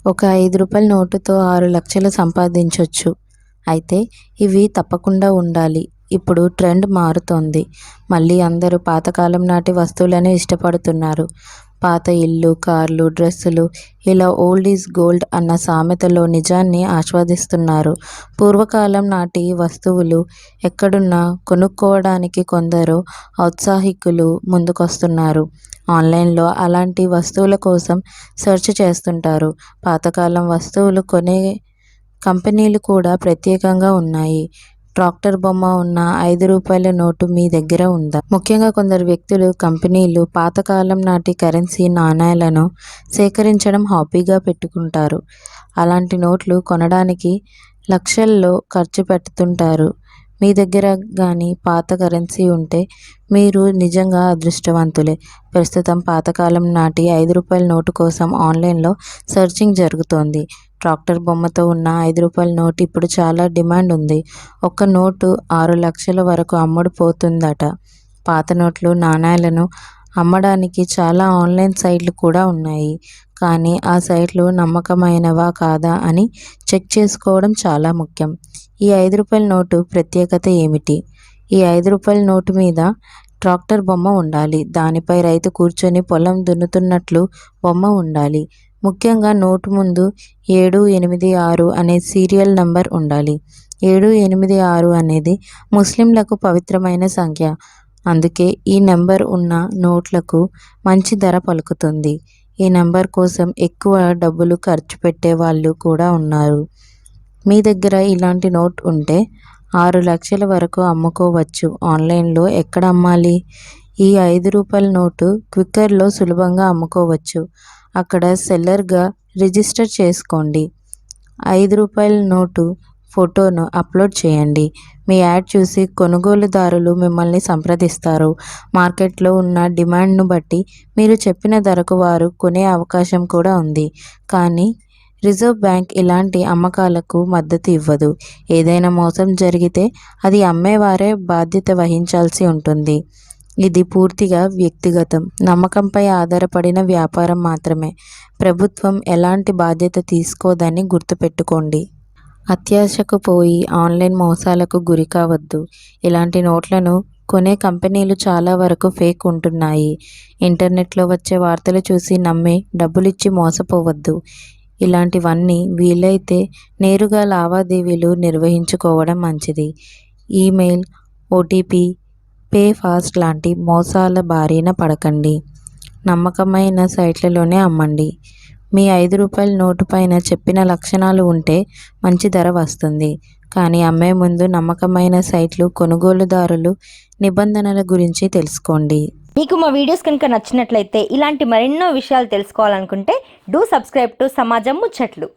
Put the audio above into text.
ఒక రూ. 5 నోటుతో 6 లక్షలు సంపాదించొచ్చు. అయితే ఇవి తప్పకుండా ఉండాలి. ఇప్పుడు ట్రెండ్ మారుతోంది. మళ్ళీ అందరూ పాతకాలం నాటి వస్తువులనే ఇష్టపడుతున్నారు. పాత ఇల్లు, కార్లు, డ్రెస్సులు ఇలా ఓల్డ్ ఈజ్ గోల్డ్ అన్న సామెతలో నిజాన్ని ఆస్వాదిస్తున్నారు. పూర్వకాలం నాటి వస్తువులు ఎక్కడున్నా కొనుక్కోవడానికి కొందరు ఔత్సాహికులు ముందుకొస్తున్నారు. ఆన్లైన్లో అలాంటి వస్తువుల కోసం సెర్చ్ చేస్తుంటారు. పాతకాలం వస్తువులు కొనే కంపెనీలు కూడా ప్రత్యేకంగా ఉన్నాయి. ట్రాక్టర్ బొమ్మ ఉన్న రూ. 5 నోటు మీ దగ్గర ఉందా? ముఖ్యంగా కొందరు వ్యక్తులు, కంపెనీలు పాతకాలం నాటి కరెన్సీ నాణేలను సేకరించడం హాబీగా పెట్టుకుంటారు. అలాంటి నోట్లు కొనడానికి లక్షల్లో ఖర్చు పెడుతుంటారు. మీ దగ్గర కానీ పాత కరెన్సీ ఉంటే మీరు నిజంగా అదృష్టవంతులే. ప్రస్తుతం పాతకాలం నాటి రూ. 5 నోటు కోసం ఆన్లైన్లో సెర్చింగ్ జరుగుతోంది. ట్రాక్టర్ బొమ్మతో ఉన్న రూ. 5 నోటు ఇప్పుడు చాలా డిమాండ్ ఉంది. ఒక్క నోటు 6 లక్షల వరకు అమ్ముడుపోతుందట. పాత నోట్లు, నాణేలను అమ్మడానికి చాలా ఆన్లైన్ సైట్లు కూడా ఉన్నాయి. కానీ ఆ సైట్లు నమ్మకమైనవా కాదా అని చెక్ చేసుకోవడం చాలా ముఖ్యం. ఈ రూ. 5 నోటు ప్రత్యేకత ఏమిటి? ఈ రూ. 5 నోటు మీద ట్రాక్టర్ బొమ్మ ఉండాలి. దానిపై రైతు కూర్చొని పొలం దున్నుతున్నట్లు బొమ్మ ఉండాలి. ముఖ్యంగా నోటు ముందు 786 అనే సీరియల్ నంబర్ ఉండాలి. 786 అనేది ముస్లింలకు పవిత్రమైన సంఖ్య. అందుకే ఈ నెంబర్ ఉన్న నోట్లకు మంచి ధర పలుకుతుంది. ఈ నెంబర్ కోసం ఎక్కువ డబ్బులు ఖర్చు పెట్టే వాళ్ళు కూడా ఉన్నారు. మీ దగ్గర ఇలాంటి నోట్ ఉంటే 6 లక్షల వరకు అమ్ముకోవచ్చు. ఆన్లైన్లో ఎక్కడ అమ్మాలి? ఈ రూ. 5 నోటు క్విక్కర్లో సులభంగా అమ్ముకోవచ్చు. అక్కడ సెల్లర్గా రిజిస్టర్ చేసుకోండి. రూ. 5 నోటు ఫోటోను అప్లోడ్ చేయండి. మీ యాడ్ చూసి కొనుగోలుదారులు మిమ్మల్ని సంప్రదిస్తారు. మార్కెట్లో ఉన్న డిమాండ్ను బట్టి మీరు చెప్పిన ధరకు వారు కొనే అవకాశం కూడా ఉంది. కానీ రిజర్వ్ బ్యాంక్ ఇలాంటి అమ్మకాలకు మద్దతు ఇవ్వదు. ఏదైనా మోసం జరిగితే అది అమ్మేవారే బాధ్యత వహించాల్సి ఉంటుంది. ఇది పూర్తిగా వ్యక్తిగతం, నమ్మకంపై ఆధారపడిన వ్యాపారం మాత్రమే. ప్రభుత్వం ఎలాంటి బాధ్యత తీసుకోదని గుర్తుపెట్టుకోండి. అత్యాశకు పోయి ఆన్లైన్ మోసాలకు గురి కావద్దు. ఇలాంటి నోట్లను కొనే కంపెనీలు చాలా వరకు ఫేక్ ఉంటున్నాయి. ఇంటర్నెట్లో వచ్చే వార్తలు చూసి నమ్మి డబ్బులిచ్చి మోసపోవద్దు. ఇలాంటివన్నీ వీలైతే నేరుగా లావాదేవీలు నిర్వహించుకోవడం మంచిది. ఈమెయిల్, ఓటీపీ, పే ఫాస్ట్ లాంటి మోసాల బారిన పడకండి. నమ్మకమైన సైట్లలోనే అమ్మండి. మీ రూ. 5 నోటు పైన చెప్పిన లక్షణాలు ఉంటే మంచి ధర వస్తుంది. కానీ అమ్మే ముందు నమ్మకమైన సైట్లు, కొనుగోలుదారులు నిబంధనల గురించి తెలుసుకోండి. మీకు మా వీడియోస్ కనుక నచ్చినట్లయితే ఇలాంటి మరెన్నో విషయాలు తెలుసుకోవాలనుకుంటే డూ సబ్స్క్రైబ్ టు సమాజం ముచ్చట్లు.